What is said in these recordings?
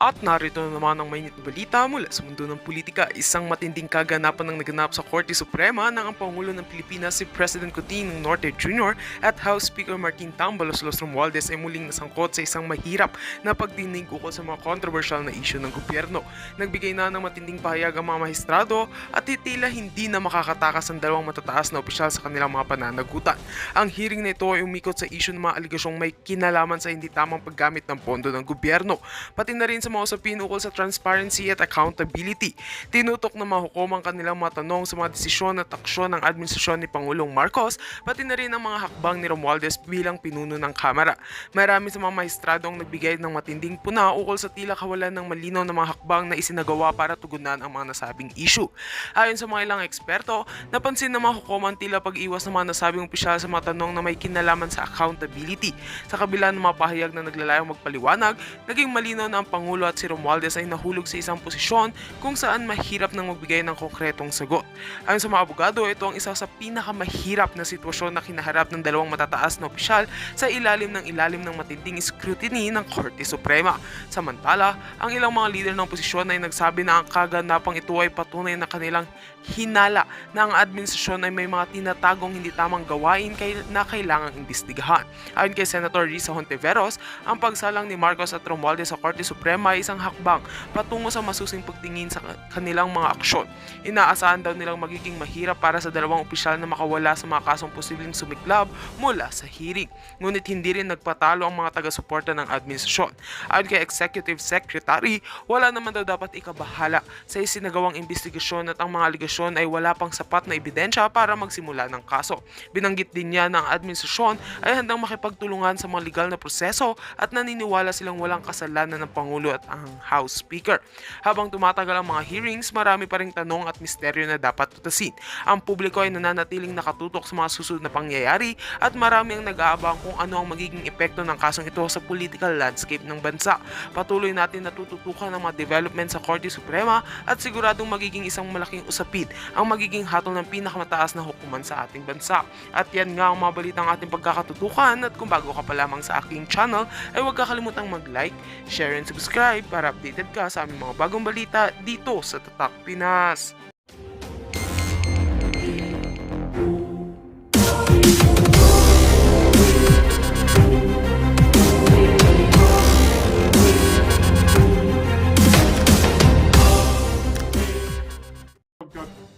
At narito na naman ang mainit na balita mula sa mundo ng politika. Isang matinding kaganapan ang naganap sa Korte Suprema nang ang Pangulo ng Pilipinas si President Cotino Norte Jr. at House Speaker Martin Tambalos Romualdez ay muling nasangkot sa isang mahirap na pagdinig ukol sa mga controversial na isyu ng gobyerno. Nagbigay na ng matinding pahayag ang mga mahistrado at tila hindi na makakatakas ang dalawang matataas na opisyal sa kanilang mga pananagutan. Ang hearing na ito ay umikot sa isyu ng mga aligasyong may kinalaman sa hindi tamang paggamit ng pondo ng gobyerno, pati na rin sa mga usapin ukol sa transparency at accountability. Tinutok na mahukom ang kanilang mga tanong sa mga desisyon at aksyon ng administrasyon ni Pangulong Marcos, pati na rin ang mga hakbang ni Romualdez bilang pinuno ng Kamara. Marami sa mga maestrado ang nagbigay ng matinding puna ukol sa tila kawalan ng malinaw na mga hakbang na isinagawa para tugunan ang mga nasabing issue. Ayon sa mga ilang eksperto, napansin na mahukom ang tila pag-iwas ng mga nasabing opisyal sa mga tanong na may kinalaman sa accountability. Sa kabila ng mga pahayag na naglalayong magpaliwanag, naging malinaw na ang Pangulo at si Romualdez ay nahulog sa isang posisyon kung saan mahirap nang magbigay ng konkretong sagot. Ayon sa mga abogado, ito ang isa sa pinakamahirap na sitwasyon na kinaharap ng dalawang matataas na opisyal sa ilalim ng matinding scrutiny ng Korte Suprema. Samantala, ang ilang mga lider ng oposisyon ay nagsabi na ang kaganapang ito ay patunay na kanilang hinala na ang administrasyon ay may mga tinatagong hindi tamang gawain na kailangang imbestigahan. Ayon kay Senator Risa Hontiveros, ang pagsalang ni Marcos at Romualdez sa Korte Suprema ay isang hakbang patungo sa masusing pagtingin sa kanilang mga aksyon. Inaasahan daw nilang magiging mahirap para sa dalawang opisyal na makawala sa mga kasong posibleng sumiklab mula sa hearing. Ngunit hindi rin nagpatalo ang mga taga-suporta ng administrasyon. Ayon kay Executive Secretary, wala naman daw dapat ikabahala sa isinagawang investigasyon at ang mga aligasyon ay wala pang sapat na ebidensya para magsimula ng kaso. Binanggit din niya na ang administrasyon ay handang makipagtulungan sa mga legal na proseso at naniniwala silang walang kasalanan ng Pangulo at ang House Speaker. Habang tumatagal ang mga hearings, marami pa ring tanong at misteryo na dapat tutasin. Ang publiko ay nananatiling nakatutok sa mga susunod na pangyayari at marami ang nag-aabang kung ano ang magiging epekto ng kasong ito sa political landscape ng bansa. Patuloy natin natututukan ang mga development sa Korte Suprema at siguradong magiging isang malaking usapin ang magiging hatol ng pinakamataas na hukuman sa ating bansa. At yan nga ang mga balitang ating pagkakatutukan, at kung bago ka pa lamang sa aking channel ay huwag kakalimutang mag-like, share and subscribe para updated ka sa aming mga bagong balita dito sa Tatak Pinas.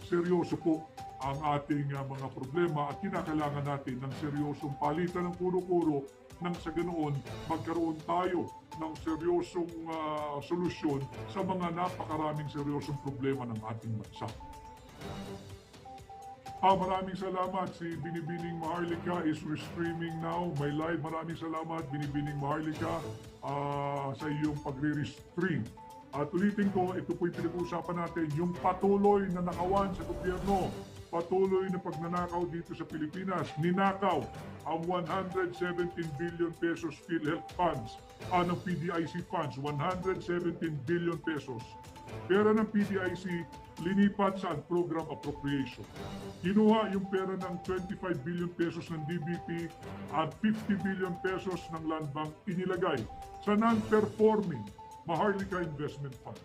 Seryoso po ang ating mga problema at kinakailangan natin ng seryosong palitan ng kuro-kuro nang sa ganoon magkaroon tayo ng seryosong solusyon sa mga napakaraming seryosong problema ng ating bansa. Maraming salamat. Si Binibining Maharlika is streaming now. My live. Maraming salamat, Binibining Maharlika, sa iyong pagre-stream. At ulitin ko, ito po'y pinag-uusapan natin, yung patuloy na nakawan sa gobyerno, patuloy na pagnanakaw dito sa Pilipinas. Ninakaw ang 117 billion pesos PhilHealth funds, ng PDIC funds, 117 billion pesos. Pera ng PDIC, linipat sa program appropriation. Kinuha yung pera ng 25 billion pesos ng DBP at 50 billion pesos ng Land Bank, inilagay sa non-performing Maharlika Investment Fund.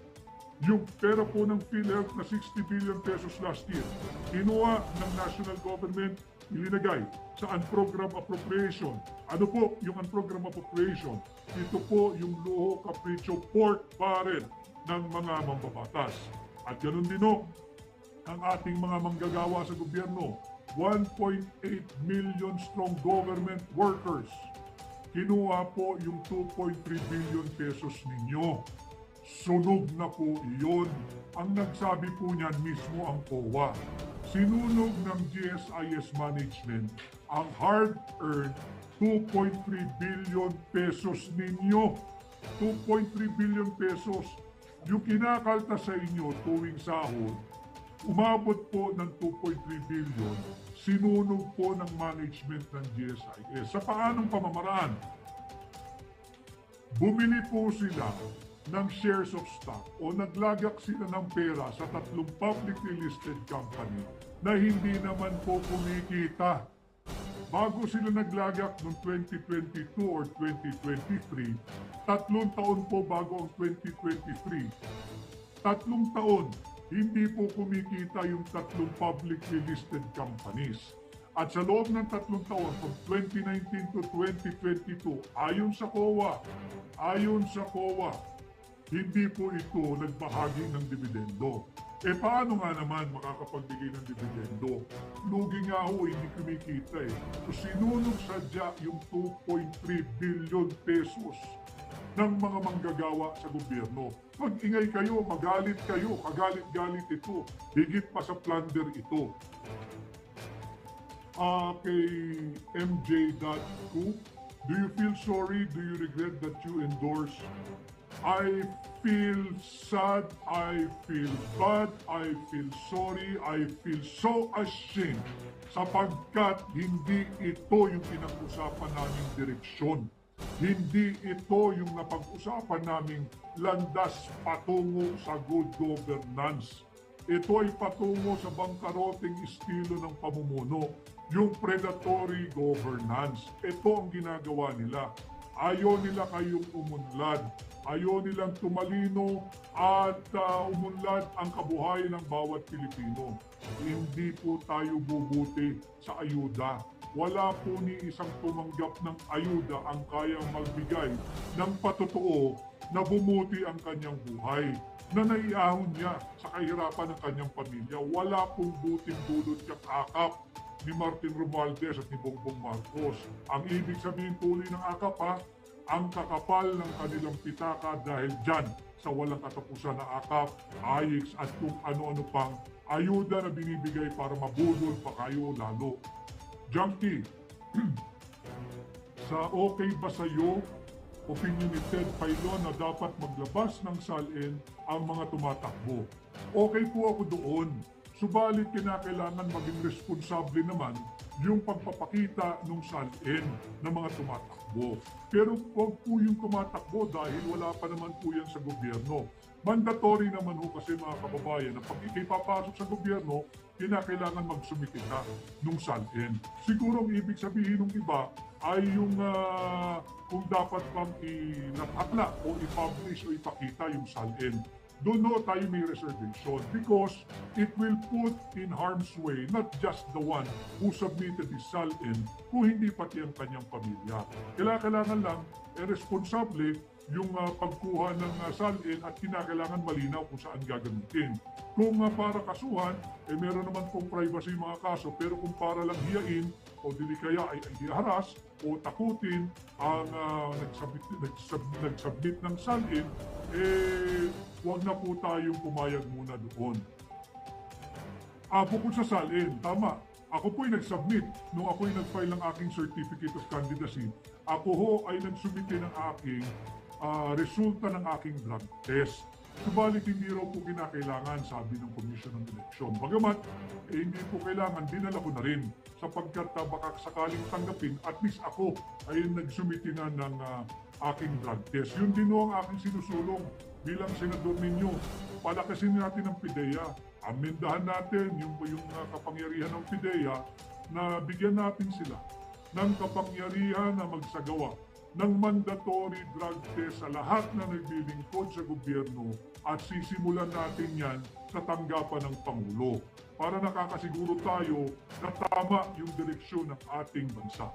Yung pera po ng PhilHealth na 60 billion pesos last year, kinuha ng national government, ilinagay sa unprogram appropriation. Ano po yung unprogram appropriation? Ito po yung luho, kapritsyo, pork barrel ng mga mambabatas. At ganun din ang ating mga manggagawa sa gobyerno, 1.8 million strong government workers. Kinuha po yung 2.3 billion pesos ninyo. Sunog na po iyon. Ang nagsabi po niyan mismo ang COA. Sinunog ng GSIS Management ang hard-earned 2.3 billion pesos ninyo. 2.3 billion pesos. Yung kinakalta sa inyo tuwing sahod, umabot po ng 2.3 billion, sinunog po ng management ng GSIS. Sa paanong pamamaraan? Bumili po sila ng shares of stock o naglagak sila ng pera sa tatlong publicly listed company na hindi naman po kumikita. bago sila naglagak noong 2022 or 2023, 3 taon po bago ang 2023. 3 taon, hindi po kumikita yung 3 publicly listed companies. At sa loob ng 3 taon, from 2019 to 2022, ayon sa COA, hindi po ito nagbahagi ng dividendo. E paano nga naman makakapagbigay ng dividendo? Lugi nga ho, hindi kumikita eh. So sinunod sadya yung 2.3 billion pesos ng mga manggagawa sa gobyerno. Mag-ingay kayo, magalit kayo, kagalit-galit ito. Higit pa sa plunder ito. Kay MJ.Cook, do you feel sorry? Do you regret that you endorse? I feel sad, I feel bad, I feel sorry, I feel so ashamed sapagkat hindi ito yung pinag-usapan naming direksyon. Hindi ito yung napag-usapan naming landas patungo sa good governance. Ito ay patungo sa bangkaroteng estilo ng pamumuno, yung predatory governance. Ito ang ginagawa nila. Ayaw nila kayong umunlad. Ayaw nilang tumalino at umunlad ang kabuhayan ng bawat Pilipino. Hindi po tayo bubuti sa ayuda. Wala po ni isang tumanggap ng ayuda ang kayang magbigay ng patotoo na bumuti ang kanyang buhay, na naiahon niya sa kahirapan ng kanyang pamilya. Wala pong buting dulot yung akap ni Martin Romualdez at ni Bongbong Marcos. Ang ibig sabihin tuloy ng akap ang kakapal ng kanilang pitaka dahil dyan sa walang katapusan na akap, AIX at kung ano-ano pang ayuda na binibigay para mabudol pa kayo lalo. Junkie, sa okay ba sa'yo, opinion ni Ted Pailon na dapat maglabas ng salin ang mga tumatakbo? Okay po ako doon. Subalit kinakailangan maging responsable naman yung pagpapakita ng salin ng mga tumatakbo. Pero huwag po yung tumatakbo dahil wala pa naman po yan sa gobyerno. Mandatory naman ho kasi mga kababayan na pag ikipapasok sa gobyerno, kinakailangan magsumiti ka ng salin. Siguro ang ibig sabihin ng iba ay yung kung dapat bang inatakla o i-publish o ipakita yung salin. Doon no tayo may reservation because it will put in harm's way not just the one who submitted his salin, kung hindi pati ang kanyang pamilya. Kailangan lang responsable yung pagkuha ng salin at kinakailangan malinaw kung saan gagamitin. Kung para kasuhan, meron naman pong privacy mga kaso, pero kung para lang hiyain o dili kaya ay iharas o takutin ang nagsubmit ng salin, huwag na po tayong pumayag muna doon. Bukod sa salin, tama. Ako po'y nag-submit nung ako'y nag-file ng aking Certificate of Candidacy. Ako ho ay nagsumite ng aking resulta ng aking drug test. Subalit hindi raw po kinakailangan, sabi ng Commission ng Eleksyon. Bagamat, hindi po kailangan, dinala ko na rin sapagkat baka sakaling tanggapin, at least ako ay nagsumite na ng aking drug test. Yun din ho ang aking sinusulong bilang senador ninyo. Palakasin natin ang PIDEA. Amendahan natin yung kapangyarihan ng PIDEA na bigyan natin sila ng kapangyarihan na magsagawa ng mandatory drug test sa lahat na naglilingkod sa gobyerno at sisimulan natin yan sa tanggapan ng Pangulo para nakakasiguro tayo na tama yung direksyon ng ating bansa.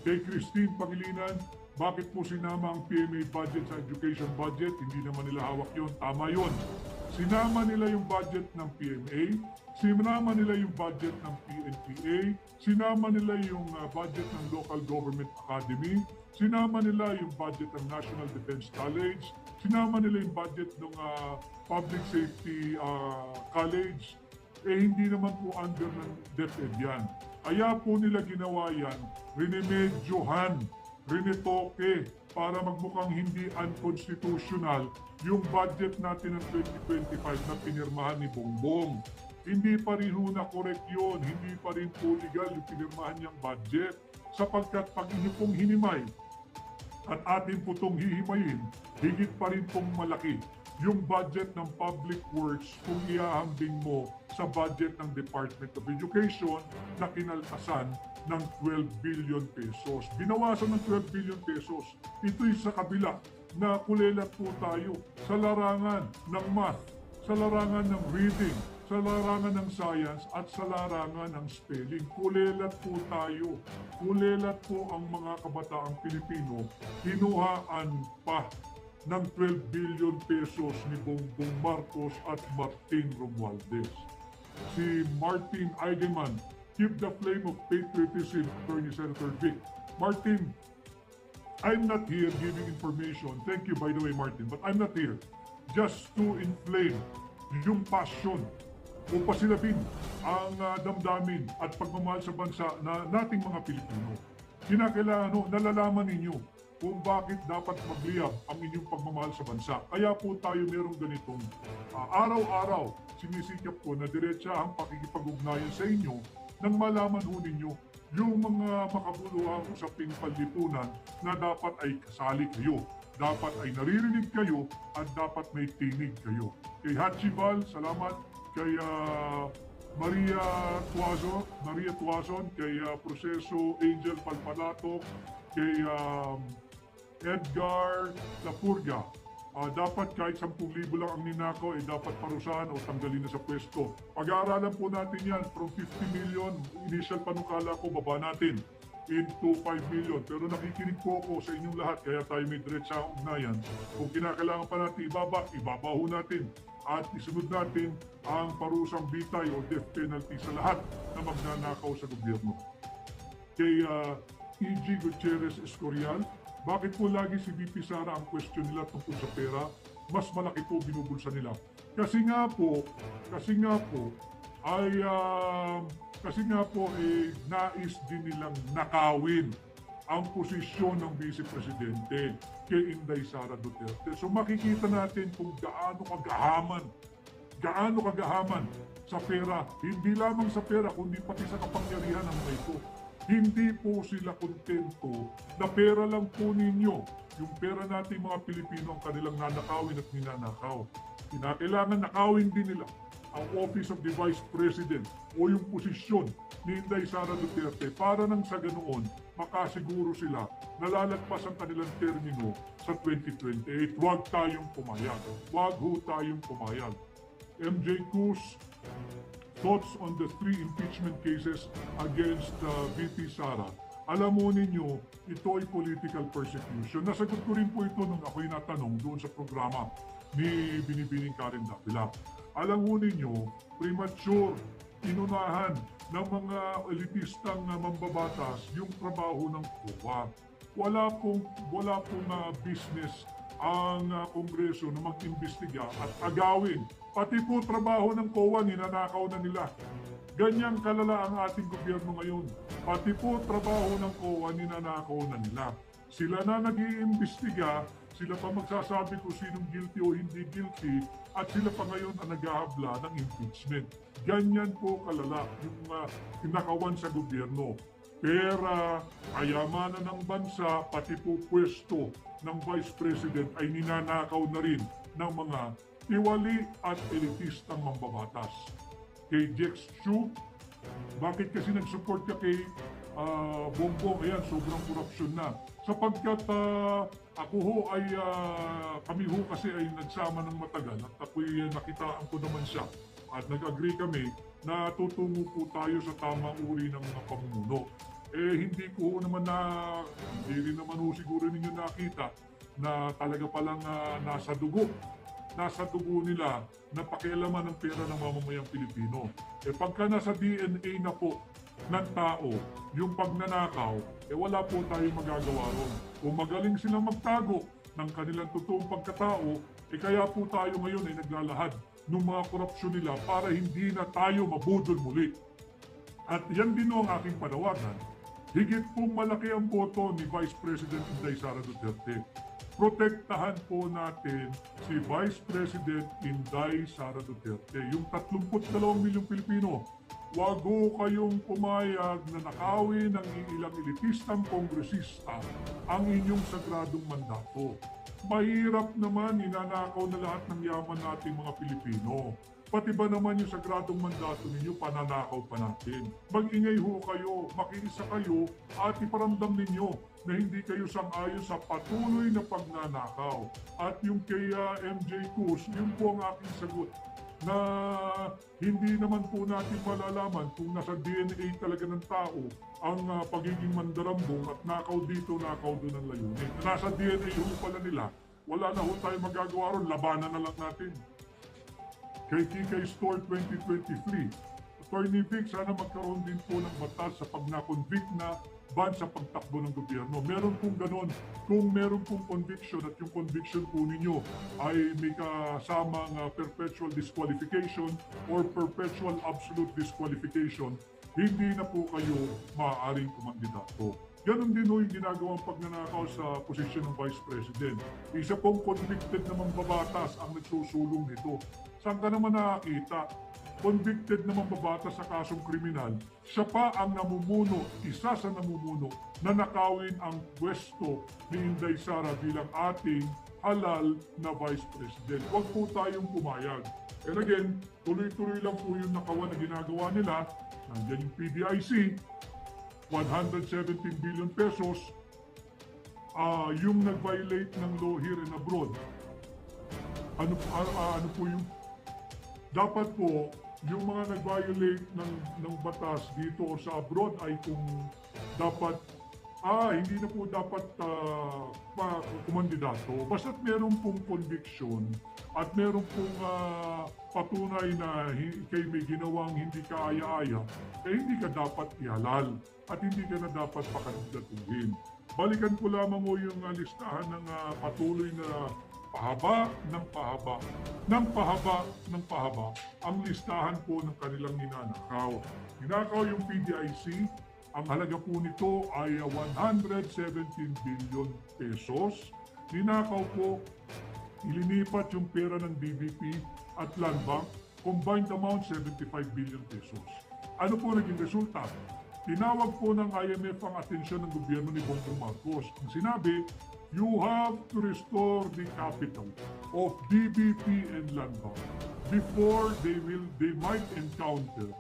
Kay Christine Pangilinan, bakit po sinama ang PMA budget sa education budget? Hindi naman nila hawak yun. Tama yun. Sinama nila yung budget ng PMA, sinama nila yung budget ng PNPA, sinama nila yung budget ng Local Government Academy, sinama nila yung budget ng National Defense College, sinama nila yung budget ng Public Safety College. Hindi naman po under ng DepEd yan. Kaya po nila ginawa yan, rinemedyohan, rinetoke, para magmukhang hindi unconstitutional yung budget natin ng 2025 na pinirmahan ni Bongbong. Hindi pa rin ho na correct yun, hindi pa rin po legal yung pinirmahan niyang budget sapagkat pag inyo pong hinimay at atin po itong hihimayin, higit pa rin pong malaki yung budget ng public works kung iahambing mo sa budget ng Department of Education na kinaltasan ng 12 billion pesos. Binawasan ng 12 billion pesos. Ito'y sa kabila na kulelat po tayo sa larangan ng math, sa larangan ng reading, sa larangan ng science at sa larangan ng spelling. Kulelat po tayo. Kulelat po ang mga kabataang Pilipino. Kinuhaan pa ng 12 billion pesos ni Bongbong Marcos at Martin Romualdez. Si Martin Eigenman, keep the flame of patriotism, Attorney Senator Vic. Martin, I'm not here giving information. Thank you, by the way, Martin, but I'm not here just to inflame yung passion o pasilabin ang damdamin at pagmamahal sa bansa na nating mga Pilipino. Kinakailangan, nalalaman ninyo kung bakit dapat magliyab ang inyong pagmamahal sa bansa. Kaya po tayo merong ganitong araw-araw sinisikap ko na diretsahang pakikipag-ugnayan sa inyo nang malaman ho ninyo yung mga makabuluhang usaping panlipunan na dapat ay kasali kayo, dapat ay naririnig kayo at dapat may tinig kayo. Kay Hatchibal, salamat. Kay Maria Tuazon, kay Proseso Angel Palpalato, kay Edgar Lapurga. Dapat kahit 10,000 lang ang ninakaw, dapat parusahan o tanggalin na sa pwesto. Pag-aaralan po natin yan from 50 million, initial panukala ko, baba natin into 5 million. Pero nakikinig po ako sa inyong lahat, kaya tayo may diretsahang ugnayan. Kung kinakailangan pa natin ibaba ho natin. At isunod natin ang parusang bitay o death penalty sa lahat na magnanakaw sa gobyerno. Kay E.G. Gutierrez Escorial, bakit po lagi si VP Sara ang question nila tungkol sa pera? Mas malaki po binubulsa nila. Kasi nga po nais din nilang nakawin ang posisyon ng Vice Presidente kay Inday Sara Duterte. So makikita natin kung gaano kagahaman sa pera, hindi lamang sa pera kundi pati sa kapangyarihan ng mga ito. Hindi po sila kontento na pera lang po ninyo, yung pera natin mga Pilipino ang kanilang nanakawin at ninanakaw. Kinakailangan nakawin din nila ang Office of the Vice President o yung posisyon ni Inday Sara Duterte para nang sa ganoon makasiguro sila na lalagpas ang kanilang termino sa 2028. Huwag tayong pumayag. Huwag ho tayong pumayag. MJ Cruz, thoughts on the 3 impeachment cases against VP Sara. Alam mo ninyo, ito ay political persecution. Nasagot ko rin po ito nung ako'y natanong doon sa programa ni Binibining Karen Davila. Alam mo ninyo, premature, inunahan ng mga elitistang mambabatas yung trabaho ng COA. Wala pong business ang Kongreso na mag-imbestiga at agawin. Pati po trabaho ng COA, ninanakaw na nila. Ganyang kalala ang ating gobyerno ngayon. Pati po trabaho ng COA, ninanakaw na nila. Sila na nag-iimbestiga, sila pa magsasabi kung sinong guilty o hindi guilty, at sila pa ngayon ang naghahabla ng impeachment. Ganyan po kalala yung kinakawan sa gobyerno. Pera, kayamanan ng bansa, pati po pwesto ng Vice President ay ninanakaw na rin ng mga tiwali at elitistang mambabatas. Kay Jex Chu, bakit kasi nag-support ka kay Bongbong? Ayan, sobrang korupsyon na. Sapagkat ako ho ay, kami ho kasi ay nagsama ng matagal at ako'y nakitaan ko naman siya. At nag-agree kami na tutungo po tayo sa tamang uri ng mga pamumuno. Hindi rin naman ho siguro ninyo nakita na talaga palang nasa dugo nila na pakialaman ng pera ng mamamayang Pilipino. Pagka nasa DNA na po ng tao, yung pagnanakaw, wala po tayong magagawa ron. Kung magaling silang magtago ng kanilang totoong pagkatao, kaya po tayo ngayon ay naglalahad ng mga korupsyon nila para hindi na tayo mabudol muli. At yan din ang aking panawagan. Higit pong malaki ang boto ni Vice President Inday Sara Duterte. protektahan po natin si Vice President Inday Sara Duterte. Yung 32 milyong Pilipino, wag ho kayong pumayag na nakawin ng ilang elitistang kongresista ang inyong sagradong mandato. Mahirap naman, ninanakaw na lahat ng yaman nating mga Pilipino. Pati ba naman yung sagradong mandato ninyo, pananakaw pa natin. Mag-ingay ho kayo, makiisa kayo, at iparamdam ninyo na hindi kayo sang-ayon sa patuloy na pagnanakaw. At yung kay MJ Cruz, yun po ang aking sagot, na hindi naman po natin malalaman kung nasa DNA talaga ng tao ang pagiging mandarambong at nakaw dito, nakaw doon ang layunin. Nasa DNA ho pala nila, wala na ho tayo magagawa ron, labanan na lang natin. Kay Kikay Store 2023, Attorney Vic, sana magkaroon din po ng batas sa pag na-convict na ban sa pagtakbo ng gobyerno. Meron pong ganon. Kung meron pong conviction at yung conviction po ninyo ay may kasamang perpetual disqualification or perpetual absolute disqualification, hindi na po kayo maaaring kumandidato. Ganon din yung ginagawang pagnanakaw sa posisyon ng Vice President. Isa pong convicted na mambabatas ang nagsusulong nito. Saan ka naman nakakita? Convicted na mambabatas sa kasong kriminal, siya pa ang namumuno, isa sa namumuno, na nakawin ang pwesto ni Inday Sara bilang ating halal na Vice President. Huwag po tayong pumayag. And again, tuloy-tuloy lang po yung nakawan na ginagawa nila. Nandiyan yung PDIC, 117 billion pesos, yung nag-violate ng law here and abroad. Ano po yung dapat po yung mga nag-violate ng batas dito sa abroad ay kung dapat hindi na po dapat kumandidato. Basta't meron pong conviction at meron pong patunay na ikay may ginawang hindi kaaya-aya, hindi ka dapat ihalal at hindi ka na dapat pakandidatuhin. Balikan ko lamang mo yung listahan ng patuloy na pahaba ng pahaba, ng pahaba ng pahaba, ang listahan po ng kanilang ninanakaw. Ninakaw yung PDIC, ang halaga po nito ay 117 billion pesos. Ninakaw po, ilinipat yung pera ng BBP at Land Bank, combined amount 75 billion pesos. Ano po naging resulta? Tinawag po ng IMF ang atensyon ng gobyerno ni Bongbong Marcos. Ang sinabi, you have to restore the capital of BBP and Land Bank before they might encounter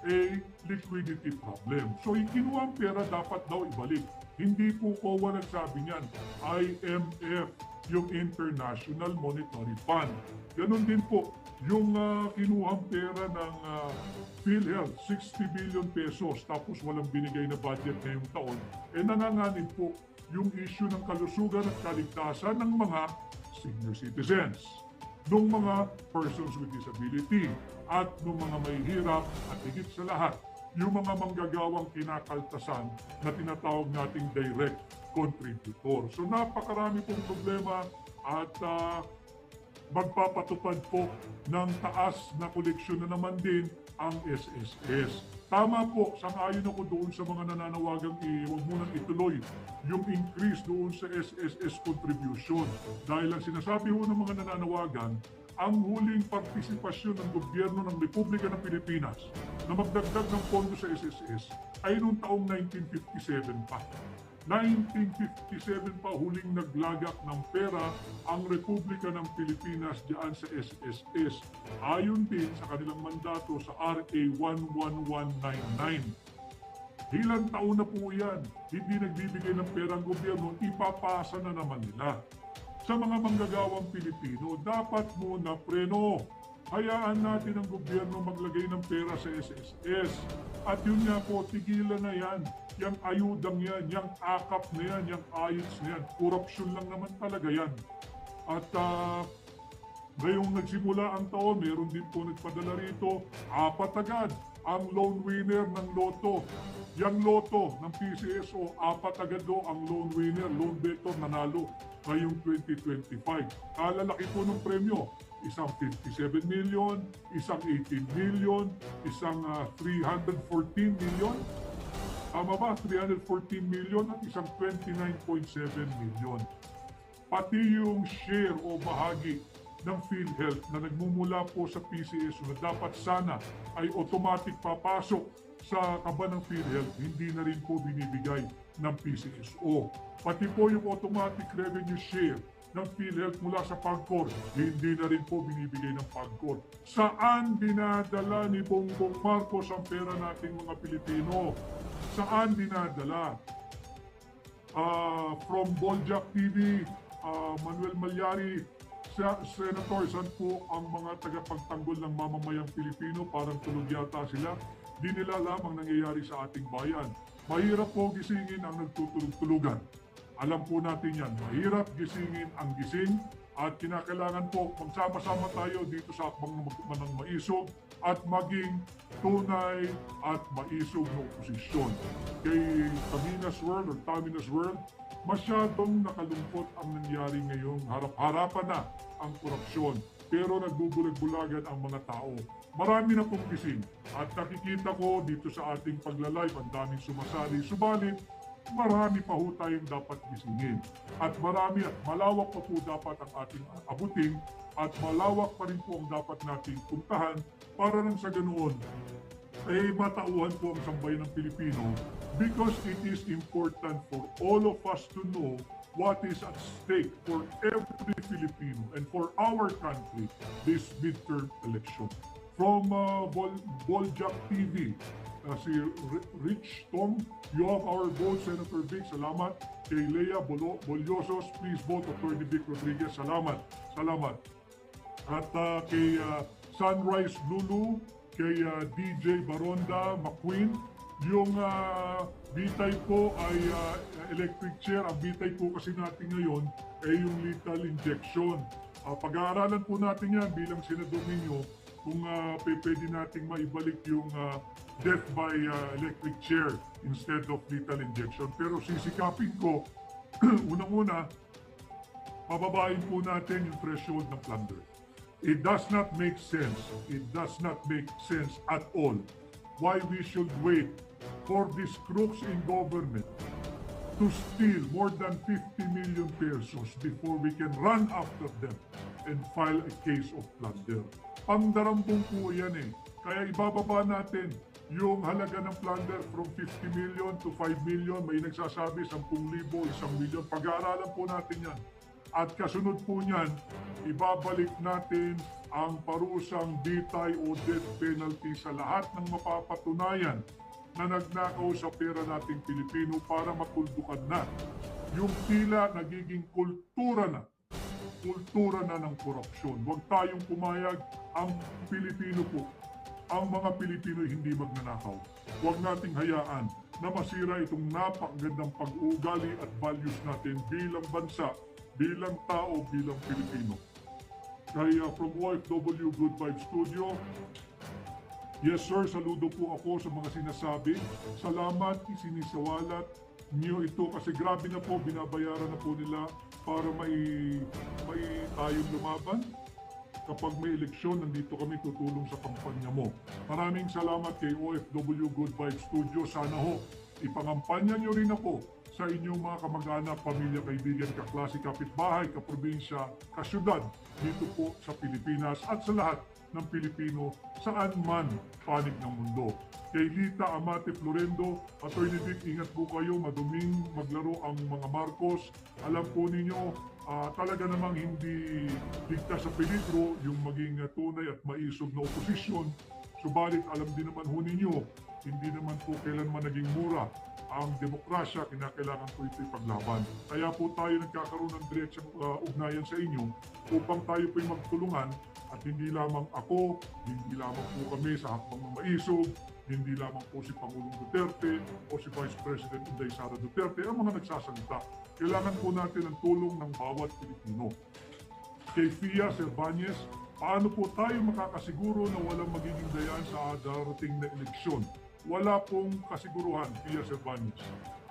a liquidity problem. So, kinuha ang pera, dapat daw ibalik. Hindi po COA nagsabi niyan. IMF, yung International Monetary Fund. Ganon din po, yung kinuhang pera ng PhilHealth, 60 billion pesos, tapos walang binigay na budget ngayong taon, nanganganib po yung issue ng kalusugan at kaligtasan ng mga senior citizens, ng mga persons with disability, at ng mga mahihirap, at higit sa lahat, yung mga manggagawang kinakaltasan na tinatawag nating direct contributor. So napakarami pong problema at magpapatupad po ng taas na koleksyon na naman din ang SSS. Tama po, sang-ayon ako doon sa mga nananawagang huwag mo nang ituloy yung increase doon sa SSS contribution. Dahil ang sinasabi ho ng mga nananawagan, ang huling partisipasyon ng gobyerno ng Republika ng Pilipinas na magdagdag ng pondo sa SSS ay noong taong 1957 pa. 1957 pa huling naglagak ng pera ang Republika ng Pilipinas diyan sa SSS. Ayon din sa kanilang mandato sa RA 11199. Ilang taon na po yan, hindi nagbibigay ng pera ang gobyerno, ipapasa na naman nila. Sa mga manggagawang Pilipino, dapat muna preno. Hayaan natin ang gobyerno maglagay ng pera sa SSS. At yun nga po, tigilan na yan. Yang ayudang yan, yang akap na yan, yang ayos na yan. Korupsyon lang naman talaga yan. At ngayong nagsimula ang taon, meron din po nagpadala rito, 4 agad ang loan winner ng loto. Yang loto ng PCSO, 4 agad do ang loan winner, loan debtor nanalo ngayong 2025. Kalalaki po ng premyo, isang 57 million, isang 18 million, isang 314 million. Tama ba? 314 million at isang 29.7 million. pati yung share o bahagi ng PhilHealth na nagmumula po sa PCSO na dapat sana ay automatic papasok sa kaba ng PhilHealth, hindi na rin po binibigay ng PCSO. Pati po yung automatic revenue share ng PhilHealth mula sa PAGCOR, hindi na rin po binibigay ng PAGCOR. Saan dinadala ni Bongbong Marcos ang pera nating mga Pilipino? Saan dinadala? From Boljak TV, Manuel Malyari, Senator, saan po ang mga tagapagtanggol ng mamamayang Pilipino? Parang tulog yata sila. Di nila alam ang nangyayari sa ating bayan. Mahirap po gisingin ang nagtutulog-tulugan. Alam po natin yan. Mahirap gisingin ang gising at kinakailangan po magsama-sama tayo dito sa akbang ng maisog at maging tunay at maisog na oposisyon. Kay Taminas World or Taminas World, masyadong nakalungkot ang nangyari ngayong harap-harapan na ang korupsyon. Pero nagbubulag-bulagan ang mga tao. Marami na pong gising at nakikita ko dito sa ating pagla-live ang daming sumasali. Subalit, marami pa ho tayong dapat gisingin. At marami at malawak pa po dapat ang ating abutin at malawak pa rin po ang dapat nating puntahan para nang sa ganoon ay matauhan po ang sambayan ng Pilipino because it is important for all of us to know what is at stake for every Filipino and for our country this midterm election. From Boljak TV, si Rich Tom, you have our vote, Senator Vic, salamat. Kay Lea Bolyosos, please vote Attorney Vic Rodriguez, salamat. Salamat. At kay Sunrise Lulu, kay DJ Baronda McQueen, yung bitay po ay electric chair. Ang bitay po kasi natin ngayon ay yung lethal injection. Pag-aaralan po natin yan bilang senador ninyo kung pwede nating maibalik yung death by electric chair instead of lethal injection. Pero sisikapin ko, unang-una, pababain po natin yung threshold ng plunder. It does not make sense. It does not make sense at all why we should wait for these crooks in government to steal more than 50 million pesos before we can run after them and file a case of plunder. Pangdarambong po yan eh. Kaya ibababa natin yung halaga ng plunder from 50 million to 5 million. May nagsasabi 10,000, 1 million. Pag-aaralan po natin yan. At kasunod po niyan, ibabalik natin ang parusang bitay o death penalty sa lahat ng mapapatunayan na nagnakaw sa pera nating Pilipino para makuldukan na. Yung tila nagiging kultura na ng korupsyon. Huwag tayong pumayag ang Pilipino po. Ang mga Pilipino hindi magnanakaw. Huwag nating hayaan na masira itong napakagandang pag-uugali at values natin bilang bansa, bilang tao, bilang Pilipino. Kaya from OFW Good Vibes Studio, yes sir, saludo po ako sa mga sinasabi. Salamat, isinisawalat niyo ito kasi grabe na po, binabayaran na po nila para may tayong lumaban. Kapag may eleksyon, nandito kami tutulong sa kampanya mo. Maraming salamat kay OFW Good Vibes Studio. Sana ho, ipangampanya niyo rin ako sa inyong mga kamag-anak, pamilya, kaibigan, kaklase, kapitbahay, kaprobinsya, kasyudad dito po sa Pilipinas at sa lahat ng Pilipino saan man panig ng mundo. Kay Lita Amate Florendo, Attorney Vic, ingat po kayo, maduming maglaro ang mga Marcos. Alam po ninyo, talaga namang hindi ligtas sa peligro yung maging tunay at maisog na oposisyon. Subalit alam din naman ho ninyo, hindi naman po kailanman naging mura ang demokrasya, kinakailangan po ito'y paglaban. Kaya po tayo nagkakaroon ng diretsang ugnayan sa inyo upang tayo po'y magtulungan at hindi lamang ako, hindi lamang po kami sa hakbang ng maisog, hindi lamang po si Pangulong Duterte o si Vice President Inday Sara Duterte ang mga nagsasalita. Kailangan po natin ang tulong ng bawat Pilipino. Kay Fia Cervantes, paano po tayo makakasiguro na walang magiging dayan sa darating na eleksyon? Wala pong kasiguruhan, Pia Cervantes.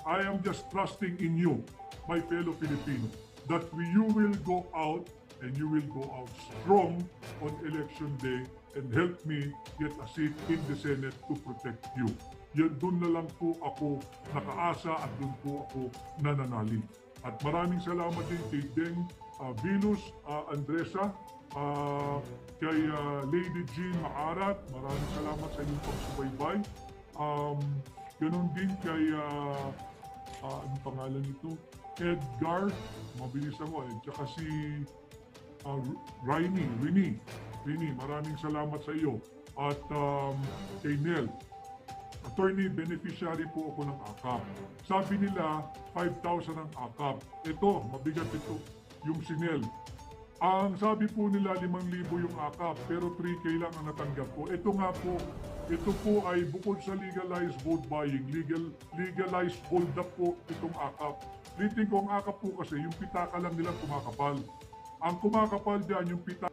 I am just trusting in you, my fellow Filipino, that you will go out and you will go out strong on election day and help me get a seat in the Senate to protect you. Yan, dun na lang po ako nakaasa at dun po ako nananalig. At maraming salamat din kay Deng Venus Andresa, kay Lady Jean Maarat, maraming salamat sa inyong pagsubaybay. Ganon din kay, anong pangalan nito? Edgar, mabilis ako tsaka si Rini, maraming salamat sa iyo. At kay Nel, attorney, beneficiary po ako ng AKAP. Sabi nila, 5,000 ang AKAP. Ito, mabigat ito, yung sinel. Ang sabi po nila, 5,000 yung AKAP, pero 3K lang ang natanggap ko. Ito nga po, ito po ay bukod sa legalized vote buying, legalized hold up po itong AKAP. Rating ko ang AKAP po kasi, yung pitaka lang nila kumakapal. Ang kumakapal dyan, yung pitaka